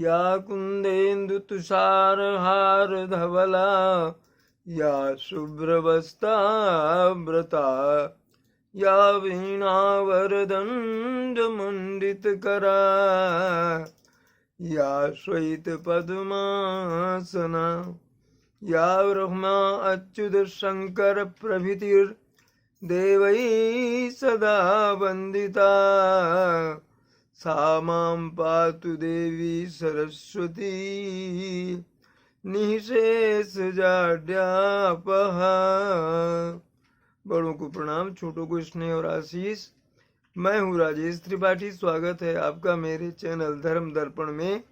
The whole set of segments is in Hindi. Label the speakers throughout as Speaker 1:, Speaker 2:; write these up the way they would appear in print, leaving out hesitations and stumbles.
Speaker 1: या कुंदेन्दु तुषार हार धवला या शुभ्रवस्ता व्रता या वीणावरदंड मंडित करा या श्वेत पद्मासना या ब्रह्मा अच्युत शंकर प्रभृतिर्देवैः सदा वंदिता सा मां पातु देवी सरस्वती निःशेष जाड्यापहा। बड़ों को प्रणाम, छोटों को स्नेह और आशीष। मैं हूँ राजेश त्रिपाठी। स्वागत है आपका मेरे चैनल धर्म दर्पण में।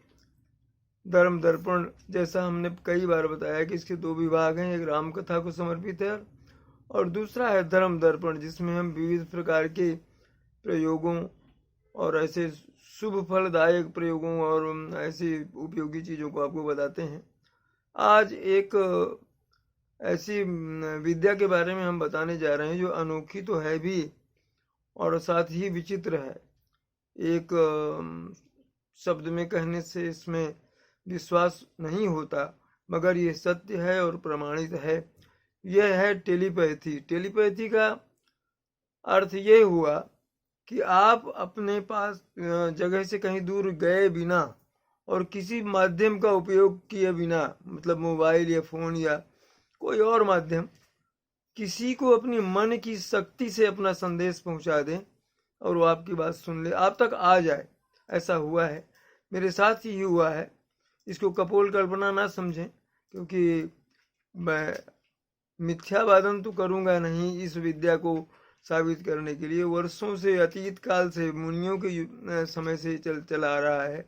Speaker 1: धर्म दर्पण जैसा हमने कई बार बताया कि इसके दो विभाग हैं, एक राम कथा को समर्पित है और दूसरा है धर्म दर्पण, जिसमें हम विविध प्रकार के प्रयोगों और ऐसे शुभ फलदायक प्रयोगों और ऐसी उपयोगी चीज़ों को आपको बताते हैं। आज एक ऐसी विद्या के बारे में हम बताने जा रहे हैं जो अनोखी तो है भी और साथ ही विचित्र है। एक शब्द में कहने से इसमें विश्वास नहीं होता, मगर ये सत्य है और प्रमाणित है। यह है टेलीपैथी। टेलीपैथी का अर्थ ये हुआ कि आप अपने पास जगह से कहीं दूर गए बिना और किसी माध्यम का उपयोग किए बिना, मतलब मोबाइल या फ़ोन या कोई और माध्यम, किसी को अपनी मन की शक्ति से अपना संदेश पहुंचा दें और वो आपकी बात सुन ले, आप तक आ जाए। ऐसा हुआ है, मेरे साथ ही हुआ है। इसको कपोल कल्पना ना समझें, क्योंकि मैं मिथ्यावादन तो करूंगा नहीं। इस विद्या को साबित करने के लिए वर्षों से, अतीत काल से, मुनियों के समय से चला आ रहा है।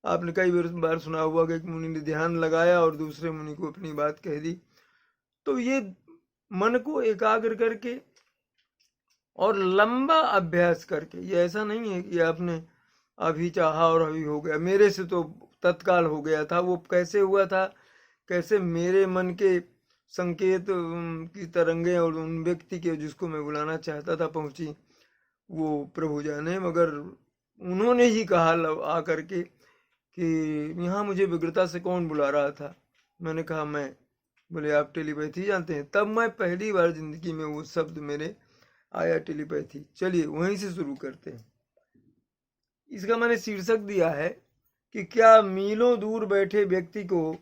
Speaker 1: आपने कई बार सुना हुआ कि एक मुनि ने ध्यान लगाया और दूसरे मुनि को अपनी बात कह दी। तो ये मन को एकाग्र करके और लंबा अभ्यास करके, ये ऐसा नहीं है कि आपने अभी चाहा और अभी हो गया। मेरे से तो तत्काल हो गया था। वो कैसे हुआ था, कैसे मेरे मन के संकेत की तरंगे और उन व्यक्ति के जिसको मैं बुलाना चाहता था पहुंची, वो प्रभु जाने। मगर उन्होंने ही कहा आ करके कि यहाँ मुझे विग्रता से कौन बुला रहा था। मैंने कहा मैं। बोले आप टेलीपैथी जानते हैं? तब मैं पहली बार जिंदगी में वो शब्द मेरे आया, टेलीपैथी। चलिए वहीं से शुरू करते हैं। इसका मैंने शीर्षक दिया है कि क्या मीलों दूर बैठे व्यक्ति को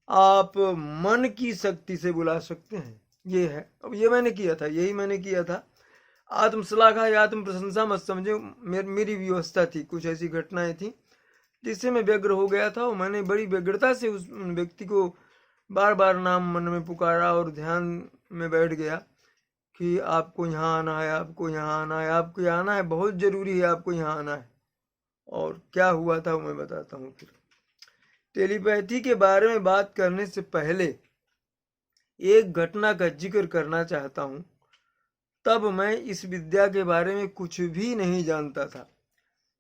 Speaker 1: आप मन की शक्ति से बुला सकते हैं। ये है। अब ये मैंने किया था, यही मैंने किया था। आत्मश्लाघा या आत्म प्रशंसा मत समझो, मेरी व्यवस्था थी। कुछ ऐसी घटनाएं थी जिससे मैं व्यग्र हो गया था और मैंने बड़ी व्यग्रता से उस व्यक्ति को बार बार नाम मन में पुकारा और ध्यान में बैठ गया कि आपको यहाँ आना है, आपको यहाँ आना है, आपको यहाँ आना है, बहुत जरूरी है, आपको यहाँ आना है। और क्या हुआ था वो मैं बताता हूँ। फिर टेलीपैथी के बारे में बात करने से पहले एक घटना का जिक्र करना चाहता हूँ। तब मैं इस विद्या के बारे में कुछ भी नहीं जानता था।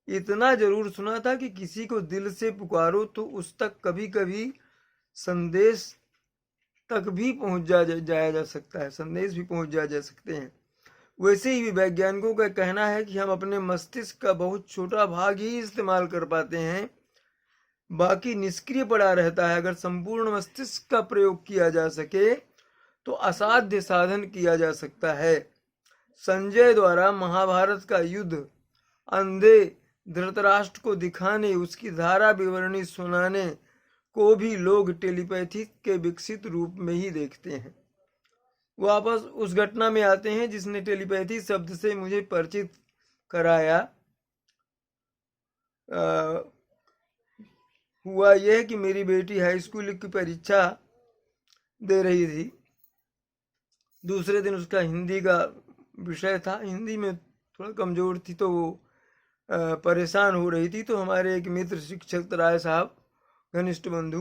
Speaker 1: इतना जरूर सुना था कि किसी को दिल से पुकारो तो उस तक कभी कभी संदेश तक भी पहुंच जाया जा सकता है, संदेश भी पहुंच जा सकते हैं। वैसे ही वैज्ञानिकों का कहना है कि हम अपने मस्तिष्क का बहुत छोटा भाग ही इस्तेमाल कर पाते हैं, बाकी निष्क्रिय पड़ा रहता है। अगर संपूर्ण मस्तिष्क का प्रयोग किया जा सके तो असाध्य साधन किया जा सकता है। संजय द्वारा महाभारत का युद्ध अंधे धृतराष्ट्र को दिखाने, उसकी धारा विवरणी सुनाने को भी लोग टेलीपैथी के विकसित रूप में ही देखते हैं। वापस उस घटना में आते हैं जिसने टेलीपैथी शब्द से मुझे परिचित कराया। हुआ यह कि मेरी बेटी हाई स्कूल की परीक्षा दे रही थी। दूसरे दिन उसका हिंदी का विषय था। हिंदी में थोड़ा कमजोर थी तो वो परेशान हो रही थी। तो हमारे एक मित्र शिक्षक राय साहब, घनिष्ठ बंधु,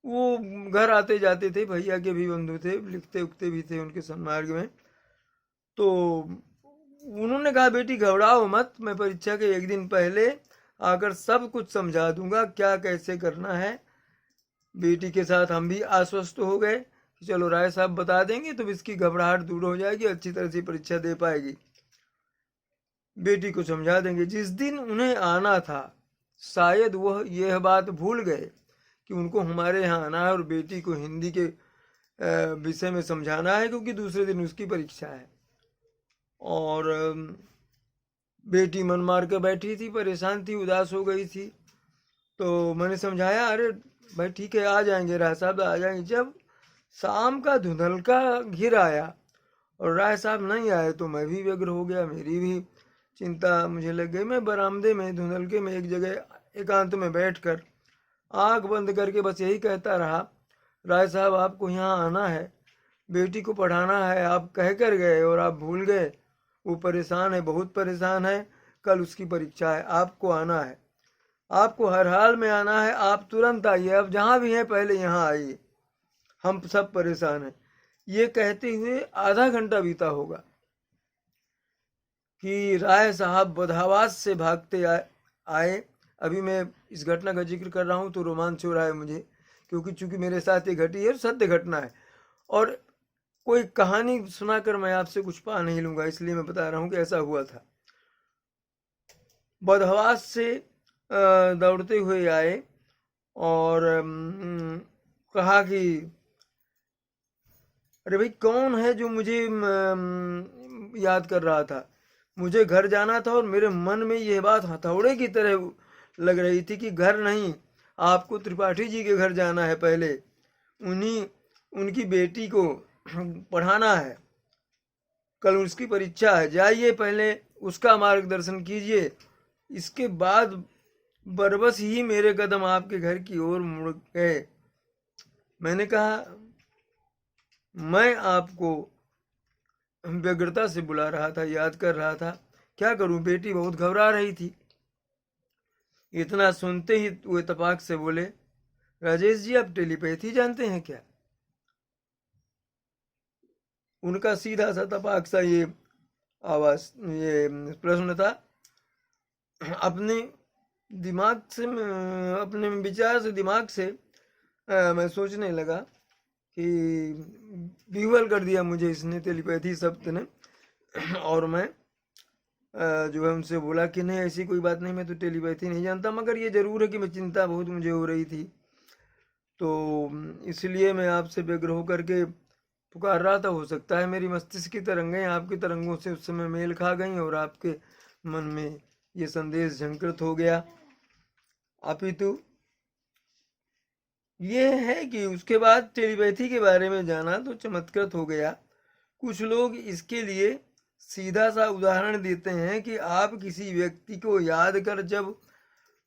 Speaker 1: वो घर आते जाते थे, भैया के भी बंधु थे, लिखते उखते भी थे उनके सन्मार्ग में। तो उन्होंने कहा बेटी घबराओ मत, मैं परीक्षा के एक दिन पहले आकर सब कुछ समझा दूंगा, क्या कैसे करना है। बेटी के साथ हम भी आश्वस्त हो गए कि चलो राय साहब बता देंगे तो इसकी घबराहट दूर हो जाएगी, अच्छी तरह से परीक्षा दे पाएगी, बेटी को समझा देंगे। जिस दिन उन्हें आना था शायद वह यह बात भूल गए कि उनको हमारे यहाँ आना है और बेटी को हिंदी के विषय में समझाना है, क्योंकि दूसरे दिन उसकी परीक्षा है। और बेटी मन मार के बैठी थी, परेशान थी, उदास हो गई थी। तो मैंने समझाया, अरे भाई ठीक है, आ जाएंगे, राय साहब आ जाएंगे। जब शाम का धुंधलका घिर आया और राय साहब नहीं आए तो मैं भी व्यग्र हो गया, मेरी भी चिंता मुझे लग गई। मैं बरामदे में धुंधलके में एक जगह एकांत में बैठकर आंख बंद करके बस यही कहता रहा, राय साहब आपको यहाँ आना है, बेटी को पढ़ाना है, आप कह कर गए और आप भूल गए। वो परेशान है, बहुत परेशान है, कल उसकी परीक्षा है, आपको आना है, आपको हर हाल में आना है, आप तुरंत आइए, अब जहाँ भी हैं पहले यहाँ आइए, हम सब परेशान हैं। ये कहते हुए आधा घंटा बीता होगा कि राय साहब बदहवास से भागते आए। अभी मैं इस घटना का जिक्र कर रहा हूँ तो रोमांच हो रहा है मुझे, क्योंकि चूंकि मेरे साथ ये घटी है, सत्य घटना है, और कोई कहानी सुनाकर मैं आपसे कुछ पा नहीं लूंगा, इसलिए मैं बता रहा हूँ कि ऐसा हुआ था। बदहवास से दौड़ते हुए आए और कहा कि अरे भाई कौन है जो मुझे याद कर रहा था, मुझे घर जाना था। और मेरे मन में यह बात हथौड़े की तरह लग रही थी कि घर नहीं, आपको त्रिपाठी जी के घर जाना है, पहले उनकी बेटी को पढ़ाना है, कल उसकी परीक्षा है, जाइए पहले उसका मार्गदर्शन कीजिए, इसके बाद बरबस ही मेरे कदम आपके घर की ओर मुड़ गए। मैंने कहा, मैं आपको व्यग्रता से बुला रहा था, याद कर रहा था, क्या करूं, बेटी बहुत घबरा रही थी। इतना सुनते ही वो इत्तेफाक से बोले, राजेश जी आप टेलीपैथी जानते हैं क्या? उनका सीधा सा तपाक सा ये आवाज, ये प्रश्न था। अपने दिमाग से, अपने विचार से, दिमाग से मैं सोचने लगा कि विह्वल कर दिया मुझे इसने, टेलीपैथी शब्द ने। और मैं जो है उनसे बोला कि नहीं ऐसी कोई बात नहीं, मैं तो टेलीपैथी नहीं जानता, मगर ये जरूर है कि मैं चिंता बहुत मुझे हो रही थी, तो इसलिए मैं आपसे व्यग्र होकर के पुकार रहा था। हो सकता है मेरी मस्तिष्क की तरंगें आपकी तरंगों से उस समय मेल खा गई और आपके मन में ये संदेश झंकृत हो गया। अपितु ये है कि उसके बाद टेलीपैथी के बारे में जाना तो चमत्कृत हो गया। कुछ लोग इसके लिए सीधा सा उदाहरण देते हैं कि आप किसी व्यक्ति को याद कर जब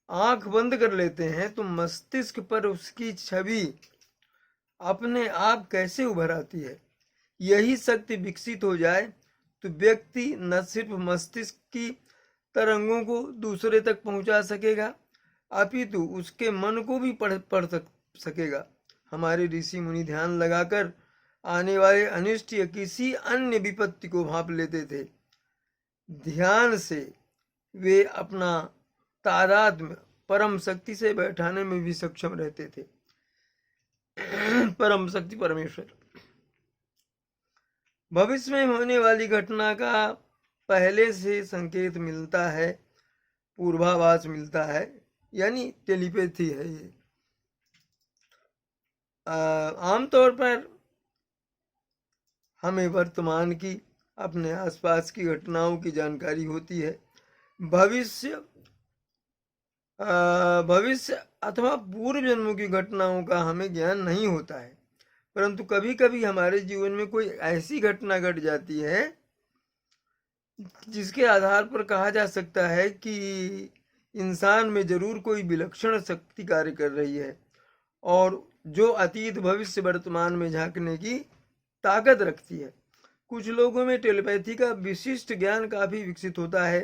Speaker 1: आंख बंद कर लेते हैं तो मस्तिष्क पर उसकी छवि अपने आप कैसे उभर आती है। यही शक्ति विकसित हो जाए तो व्यक्ति न सिर्फ मस्तिष्क की तरंगों को दूसरे तक पहुंचा सकेगा, अपितु उसके मन को भी पढ़ सकेगा। हमारे ऋषि मुनि ध्यान लगाकर आने वाले अनिष्ट या किसी अन्य विपत्ति को भांप लेते थे। ध्यान से वे अपना तादात्म्य परम शक्ति से बैठाने में भी सक्षम रहते थे। परम शक्ति परमेश्वर भविष्य में होने वाली घटना का पहले से संकेत मिलता है, पूर्वाभास मिलता है, यानी टेलीपैथी है ये। आमतौर पर हमें वर्तमान की, अपने आसपास की घटनाओं की जानकारी होती है। भविष्य अथवा पूर्व जन्मों की घटनाओं का हमें ज्ञान नहीं होता है, परंतु कभी कभी हमारे जीवन में कोई ऐसी घटना घट जाती है जिसके आधार पर कहा जा सकता है कि इंसान में जरूर कोई विलक्षण शक्ति कार्य कर रही है और जो अतीत भविष्य वर्तमान में झांकने की ताकत रखती है। कुछ लोगों में टेलीपैथी का विशिष्ट ज्ञान काफी विकसित होता है।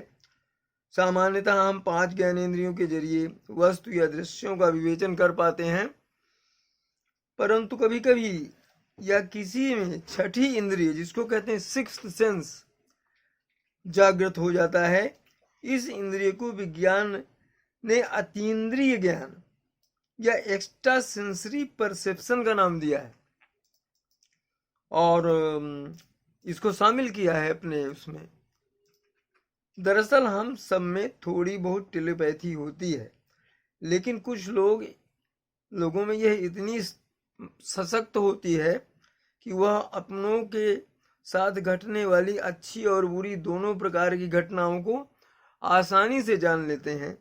Speaker 1: सामान्यतः हम 5 ज्ञानेंद्रियों के जरिए वस्तु या दृश्यों का विवेचन कर पाते हैं, परंतु कभी कभी या किसी में छठी इंद्रिय, जिसको कहते हैं सिक्स्थ सेंस, जागृत हो जाता है। इस इंद्रिय को विज्ञान ने अतीन्द्रिय ज्ञान या एक्स्ट्रा सेंसरी परसेप्शन का नाम दिया है और इसको शामिल किया है अपने उसमें। दरअसल हम सब में थोड़ी बहुत टेलीपैथी होती है, लेकिन कुछ लोगों में यह इतनी सशक्त होती है कि वह अपनों के साथ घटने वाली अच्छी और बुरी दोनों प्रकार की घटनाओं को आसानी से जान लेते हैं।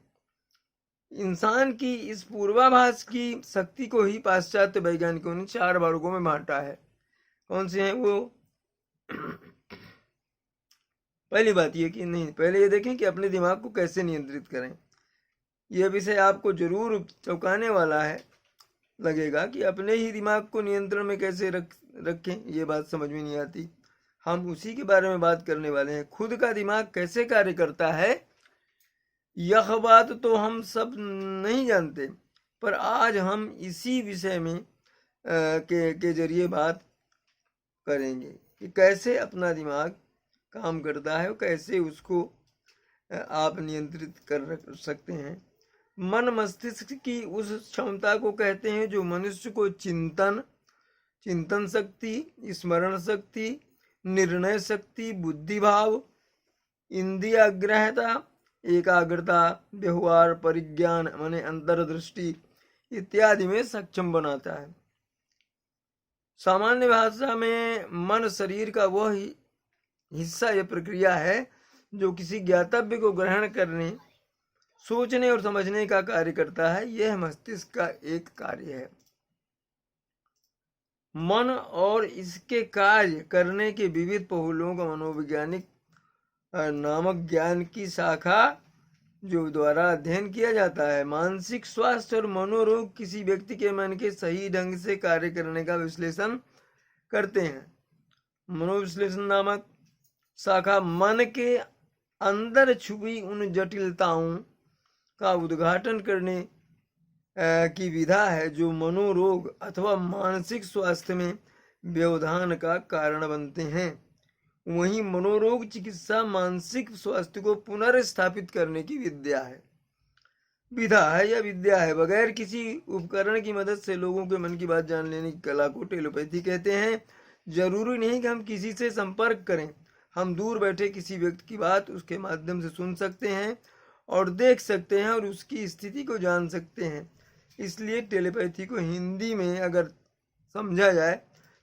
Speaker 1: इंसान की इस पूर्वाभास की शक्ति को ही पाश्चात्य वैज्ञानिकों ने 4 वर्गों में बांटा है। कौन से हैं वो? पहली बात ये कि नहीं, पहले ये देखें कि अपने दिमाग को कैसे नियंत्रित करें। यह विषय आपको जरूर चौंकाने वाला है, लगेगा कि अपने ही दिमाग को नियंत्रण में कैसे रखें, ये बात समझ में नहीं आती। हम उसी के बारे में बात करने वाले हैं। खुद का दिमाग कैसे कार्य करता है यह बात तो हम सब नहीं जानते, पर आज हम इसी विषय में के जरिए बात करेंगे कि कैसे अपना दिमाग काम करता है और कैसे उसको आप नियंत्रित कर सकते हैं। मन मस्तिष्क की उस क्षमता को कहते हैं जो मनुष्य को चिंतन शक्ति, स्मरण शक्ति, निर्णय शक्ति, बुद्धिभाव, इंद्रियाग्रहता, एकाग्रता, व्यवहार, परिज्ञान माने अंतर्दृष्टि इत्यादि में सक्षम बनाता है। सामान्य भाषा में मन शरीर का वह हिस्सा या प्रक्रिया है जो किसी ज्ञातव्य को ग्रहण करने, सोचने और समझने का कार्य करता है। यह मस्तिष्क का एक कार्य है। मन और इसके कार्य करने के विविध पहलुओं का मनोवैज्ञानिक नामक ज्ञान की शाखा जो द्वारा अध्ययन किया जाता है। मानसिक स्वास्थ्य और मनोरोग किसी व्यक्ति के मन के सही ढंग से कार्य करने का विश्लेषण करते हैं। मनोविश्लेषण नामक शाखा मन के अंदर छुपी उन जटिलताओं का उद्घाटन करने की विधा है जो मनोरोग अथवा मानसिक स्वास्थ्य में व्यवधान का कारण बनते हैं। वहीं मनोरोग चिकित्सा मानसिक स्वास्थ्य को पुनर्स्थापित करने की विधा है या विद्या है। बगैर किसी उपकरण की मदद से लोगों के मन की बात जान लेने की कला को टेलीपैथी कहते हैं। जरूरी नहीं कि हम किसी से संपर्क करें, हम दूर बैठे किसी व्यक्ति की बात उसके माध्यम से सुन सकते हैं और देख सकते हैं और उसकी स्थिति को जान सकते हैं। इसलिए टेलीपैथी को हिंदी में अगर समझा जाए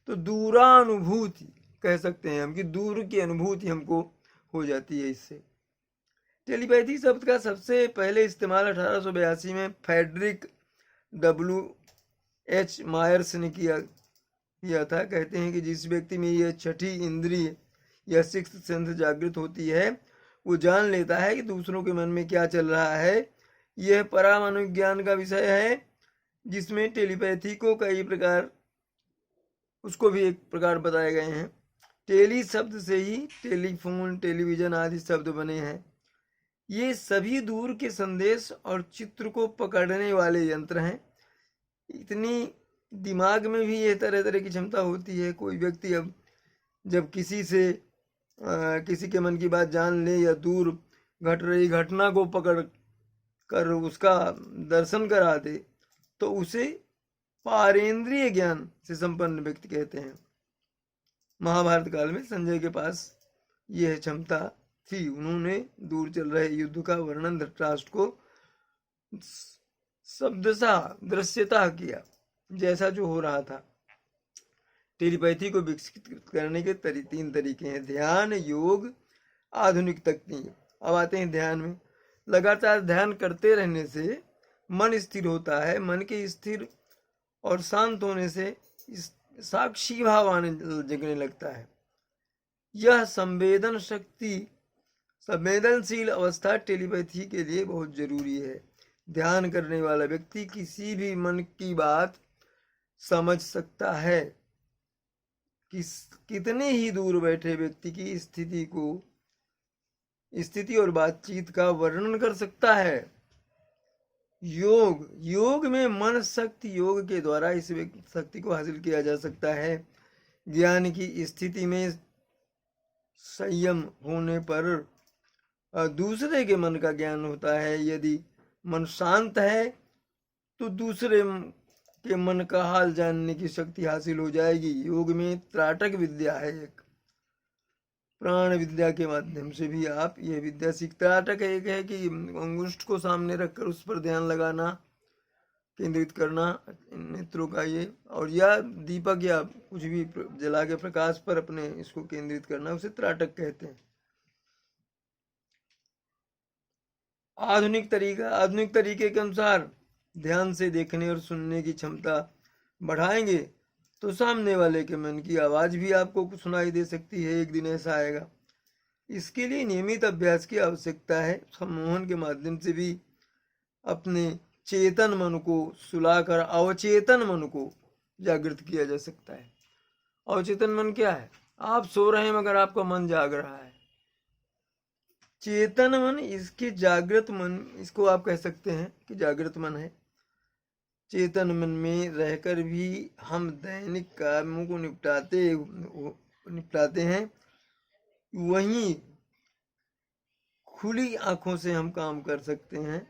Speaker 1: तो दूरानुभूति कह सकते हैं हम, कि दूर की अनुभूति हमको हो जाती है इससे। टेलीपैथी शब्द का सबसे पहले इस्तेमाल 1882 में फ्रेडरिक W.H. मायर्स ने किया था। कहते हैं कि जिस व्यक्ति में यह छठी इंद्रिय या सिक्स्थ सेंस जागृत होती है वो जान लेता है कि दूसरों के मन में क्या चल रहा है। यह परामनोविज्ञान का विषय है जिसमें टेलीपैथी को कई प्रकार, उसको भी एक प्रकार बताए गए हैं। टेली शब्द से ही टेलीफोन, टेलीविजन आदि शब्द बने हैं। ये सभी दूर के संदेश और चित्र को पकड़ने वाले यंत्र हैं। इतनी दिमाग में भी ये तरह तरह की क्षमता होती है। कोई व्यक्ति अब जब किसी के मन की बात जान ले या दूर घट रही घटना को पकड़ कर उसका दर्शन करा दे तो उसे पारेंद्रिय ज्ञान से संपन्न व्यक्ति कहते हैं। महाभारत काल में संजय के पास यह क्षमता थी। उन्होंने दूर चल रहे युद्ध का वर्णन धृतराष्ट्र को शब्दशः दृश्यता किया जैसा जो हो रहा था। टेलीपैथी को विकसित करने के 3 तरीके हैं: ध्यान, योग, आधुनिक तकनीक। अब आते हैं ध्यान में। लगातार ध्यान करते रहने से मन स्थिर होता है। मन के स्थिर और शांत होने से साक्षी भाव जगने लगता है। यह संवेदनशील अवस्था टेलीपैथी के लिए बहुत जरूरी है। ध्यान करने वाला व्यक्ति किसी भी मन की बात समझ सकता है। कितने ही दूर बैठे व्यक्ति की स्थिति और बातचीत का वर्णन कर सकता है। योग में मन शक्ति योग के द्वारा इस शक्ति को हासिल किया जा सकता है। ज्ञान की स्थिति में संयम होने पर दूसरे के मन का ज्ञान होता है। यदि मन शांत है तो दूसरे के मन का हाल जानने की शक्ति हासिल हो जाएगी। योग में त्राटक विद्या है एक। प्राण विद्या के माध्यम से भी आप यह विद्या सीख। त्राटक एक है कि अंगुष्ठ को सामने रखकर उस पर ध्यान लगाना, केंद्रित करना नेत्रों का ये, और या दीपक या कुछ भी जला के प्रकाश पर अपने इसको केंद्रित करना, उसे त्राटक कहते हैं। आधुनिक तरीके के अनुसार ध्यान से देखने और सुनने की क्षमता बढ़ाएंगे तो सामने वाले के मन की आवाज भी आपको सुनाई दे सकती है। एक दिन ऐसा आएगा। इसके लिए नियमित अभ्यास की आवश्यकता है। सम्मोहन के माध्यम से भी अपने चेतन मन को सुलाकर अवचेतन मन को जागृत किया जा सकता है। अवचेतन मन क्या है? आप सो रहे हैं मगर आपका मन जाग रहा है। चेतन मन, इसके जागृत मन, इसको आप कह सकते हैं कि जागृत मन है। चेतन मन में रहकर भी हम दैनिक कामों को निपटाते हैं। वहीं खुली आंखों से हम काम कर सकते हैं।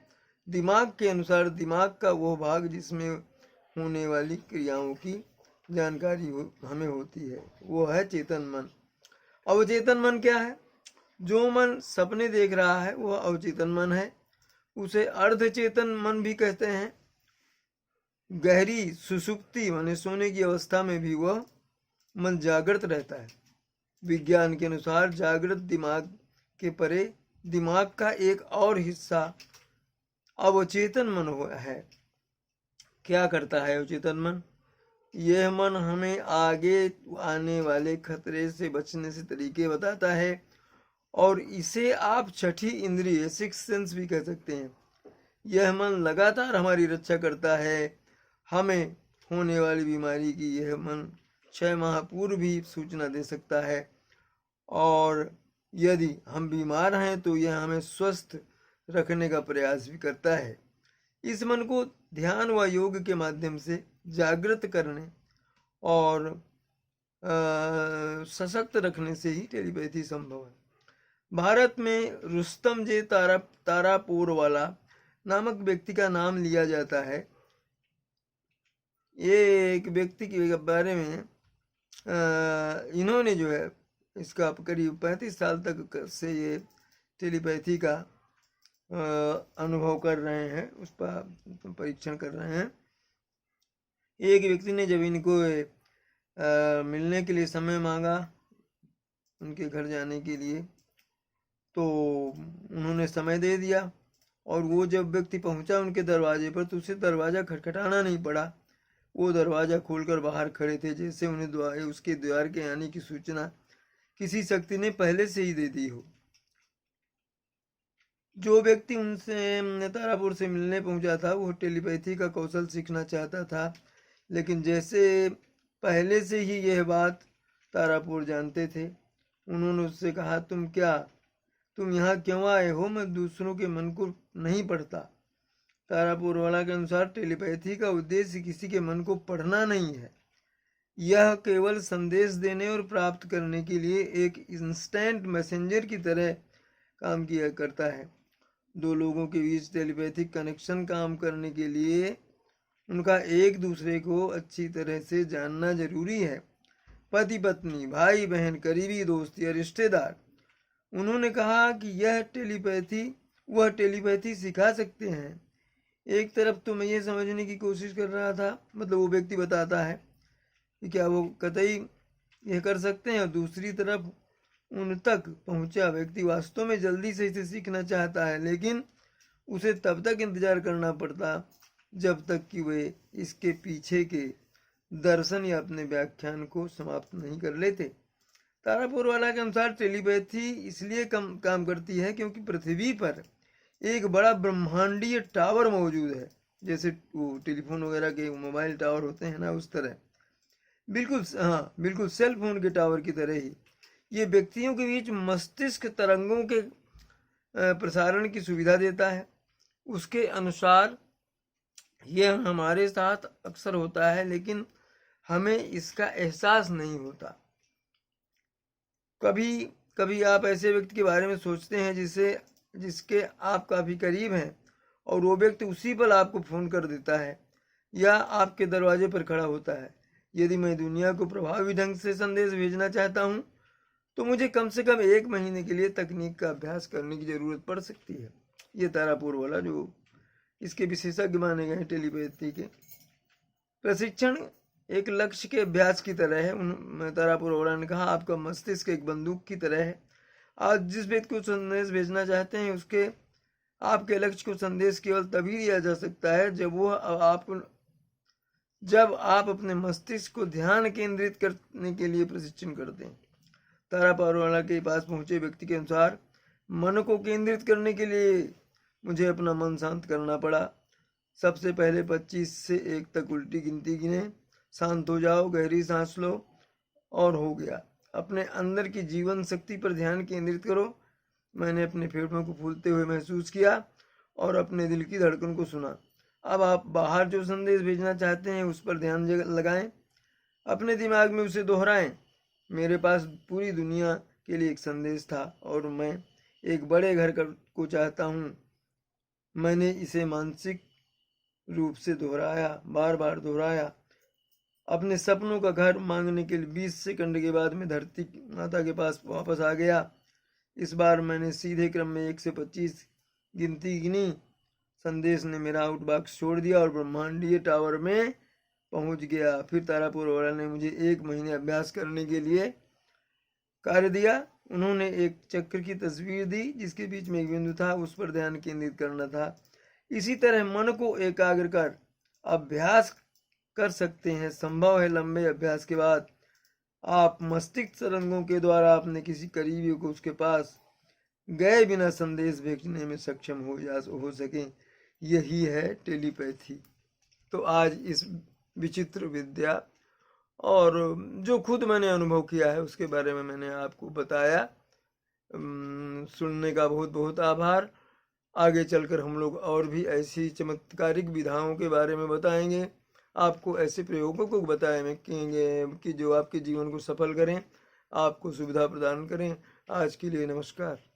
Speaker 1: दिमाग के अनुसार दिमाग का वो भाग जिसमें होने वाली क्रियाओं की जानकारी हमें होती है, वो है चेतन मन। अवचेतन मन क्या है? जो मन सपने देख रहा है वह अवचेतन मन है। उसे अर्धचेतन मन भी कहते हैं। गहरी सुसुप्ति माने सोने की अवस्था में भी वह मन जागृत रहता है। विज्ञान के अनुसार जागृत दिमाग के परे दिमाग का एक और हिस्सा अवचेतन मन है। क्या करता है अवचेतन मन? यह मन हमें आगे आने वाले खतरे से बचने से तरीके बताता है, और इसे आप छठी इंद्रिय, सिक्स सेंस भी कह सकते हैं। यह मन लगातार हमारी रक्षा करता है। हमें होने वाली बीमारी की यह मन 6 माह पूर्व भी सूचना दे सकता है, और यदि हम बीमार हैं तो यह हमें स्वस्थ रखने का प्रयास भी करता है। इस मन को ध्यान व योग के माध्यम से जागृत करने और सशक्त रखने से ही टेलीपैथी संभव है। भारत में रुस्तम जे तारापुर वाला नामक व्यक्ति का नाम लिया जाता है। ये एक व्यक्ति के बारे में इन्होंने जो है इसका करीब 35 साल तक से ये टेलीपैथी का अनुभव कर रहे हैं, उस पर परीक्षण कर रहे हैं। एक व्यक्ति ने जब इनको मिलने के लिए समय मांगा, उनके घर जाने के लिए, तो उन्होंने समय दे दिया, और वो जब व्यक्ति पहुंचा उनके दरवाजे पर तो उसे दरवाज़ा खटखटाना नहीं पड़ा। वो दरवाज़ा खोलकर बाहर खड़े थे, जैसे उन्हें उसके द्वार के आने की सूचना किसी शक्ति ने पहले से ही दे दी हो। जो व्यक्ति उनसे तारापुर से मिलने पहुंचा था वो टेलीपैथी का कौशल सीखना चाहता था, लेकिन जैसे पहले से ही यह बात तारापुर जानते थे, उन्होंने उससे कहा, तुम यहाँ क्यों आए हो? मैं दूसरों के मन को नहीं पढ़ता। तारापुर वाला के अनुसार टेलीपैथी का उद्देश्य किसी के मन को पढ़ना नहीं है। यह केवल संदेश देने और प्राप्त करने के लिए एक इंस्टेंट मैसेंजर की तरह काम किया करता है। दो लोगों के बीच टेलीपैथिक कनेक्शन काम करने के लिए उनका एक दूसरे को अच्छी तरह से जानना जरूरी है। पति पत्नी, भाई बहन, करीबी दोस्त या रिश्तेदार। उन्होंने कहा कि वह टेलीपैथी सिखा सकते हैं। एक तरफ तो मैं ये समझने की कोशिश कर रहा था, मतलब वो व्यक्ति बताता है कि क्या वो कतई यह कर सकते हैं, और दूसरी तरफ उन तक पहुंचा व्यक्ति वास्तव में जल्दी से इसे सीखना चाहता है, लेकिन उसे तब तक इंतजार करना पड़ता जब तक कि वे इसके पीछे के दर्शन या अपने व्याख्यान को समाप्त नहीं कर लेते। तारापुर वाला के अनुसार टेलीपैथी इसलिए काम करती है क्योंकि पृथ्वी पर एक बड़ा ब्रह्मांडीय टावर मौजूद है, जैसे वो टेलीफोन वगैरह के मोबाइल टावर होते हैं ना, उस तरह। बिल्कुल सेल फोन के टावर की तरह ही ये व्यक्तियों के बीच मस्तिष्क तरंगों के प्रसारण की सुविधा देता है। उसके अनुसार यह हमारे साथ अक्सर होता है, लेकिन हमें इसका एहसास नहीं होता। कभी कभी आप ऐसे व्यक्ति के बारे में सोचते हैं जिसके आप काफ़ी करीब हैं, और वो व्यक्ति उसी पल आपको फ़ोन कर देता है या आपके दरवाजे पर खड़ा होता है। यदि मैं दुनिया को प्रभावी ढंग से संदेश भेजना चाहता हूँ तो मुझे कम से कम 1 महीने के लिए तकनीक का अभ्यास करने की ज़रूरत पड़ सकती है। ये तारापुर वाला जो इसके विशेषज्ञ माने गए हैं टेलीपैथी के। प्रशिक्षण एक लक्ष्य के अभ्यास की तरह है। तारापुर वाला ने कहा, आपका मस्तिष्क एक बंदूक की तरह है। आज जिस व्यक्ति को संदेश भेजना चाहते हैं उसके आपके लक्ष्य को संदेश केवल तभी दिया जा सकता है जब आप अपने मस्तिष्क को ध्यान केंद्रित करने के लिए प्रशिक्षण करते हैं। तारापुरवाला के पास पहुंचे व्यक्ति के अनुसार मन को केंद्रित करने के लिए मुझे अपना मन शांत करना पड़ा। सबसे पहले 25 से 1 तक उल्टी गिनती गिने, शांत हो जाओ, गहरी सांस लो और हो गया। अपने अंदर की जीवन शक्ति पर ध्यान केंद्रित करो। मैंने अपने फेफड़ों को फूलते हुए महसूस किया और अपने दिल की धड़कन को सुना। अब आप बाहर जो संदेश भेजना चाहते हैं उस पर ध्यान लगाएं, अपने दिमाग में उसे दोहराएं। मेरे पास पूरी दुनिया के लिए एक संदेश था और मैं एक बड़े घर को चाहता हूँ। मैंने इसे मानसिक रूप से दोहराया, बार बार दोहराया। अपने सपनों का घर मांगने के लिए 20 सेकंड के बाद मैं धरती माता के पास वापस आ गया। इस बार मैंने सीधे क्रम में 1 से 25 गिनती गिनी। संदेश ने मेरा आउटबॉक्स छोड़ दिया और ब्रह्मांडीय टावर में पहुंच गया। फिर तारापुर वाला ने मुझे 1 महीने अभ्यास करने के लिए कार्य दिया। उन्होंने एक चक्र की तस्वीर दी जिसके बीच में एक बिंदु था, उस पर ध्यान केंद्रित करना था। इसी तरह मन को एकाग्र कर अभ्यास कर सकते हैं। संभव है लंबे अभ्यास के बाद आप मस्तिष्क तरंगों के द्वारा अपने किसी करीबी को उसके पास गए बिना संदेश भेजने में सक्षम हो सकें। यही है टेलीपैथी। तो आज इस विचित्र विद्या और जो खुद मैंने अनुभव किया है उसके बारे में मैंने आपको बताया। सुनने का बहुत बहुत आभार। आगे चलकर हम लोग और भी ऐसी चमत्कारिक विधाओं के बारे में बताएंगे, आपको ऐसे प्रयोगों को बताएंगे कि जो आपके जीवन को सफल करें, आपको सुविधा प्रदान करें। आज के लिए नमस्कार।